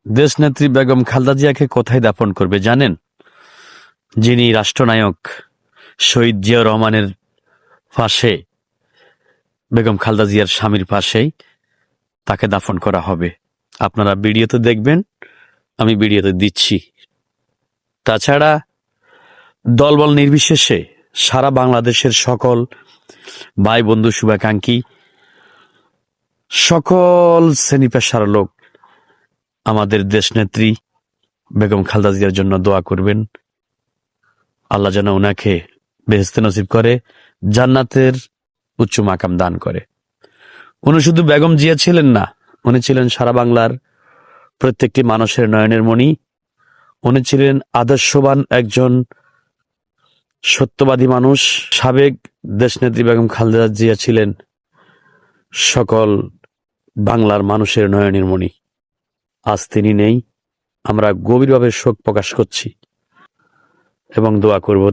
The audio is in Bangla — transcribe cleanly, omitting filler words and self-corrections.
দেশনেত্রী বেগম খালেদা জিয়াকে কোথায় দাফন করবে জানেন? যিনি রাষ্ট্রনায়ক শহীদ জিয়াউর রহমানের পাশে, বেগম খালেদা জিয়ার স্বামীর পাশেই তাকে দাফন করা হবে। আপনারা ভিডিওতে দেখবেন, আমি ভিডিওতে দিচ্ছি। তাছাড়া দলবল নির্বিশেষে সারা বাংলাদেশের সকল ভাই বন্ধু শুভাকাঙ্ক্ষী, সকল শ্রেণী পেশার লোক আমাদের দেশনেত্রী বেগম খালেদা জিয়ার জন্য দোয়া করবেন। আল্লাহ যেন ওনাকে বেহেশতে নসিব করে, জান্নাতের উচ্চ মাকাম দান করে। উনি শুধু বেগম জিয়া ছিলেন না, উনি ছিলেন সারা বাংলার প্রত্যেকটি মানুষের নয়নের মণি। উনি ছিলেন আদর্শবান একজন সত্যবাদী মানুষ। সাবেক দেশনেত্রী বেগম খালেদা জিয়া ছিলেন সকল বাংলার মানুষের নয়নের মণি। আজ তিনি নেই, আমরা গভীরভাবে শোক প্রকাশ করছি এবং দোয়া করব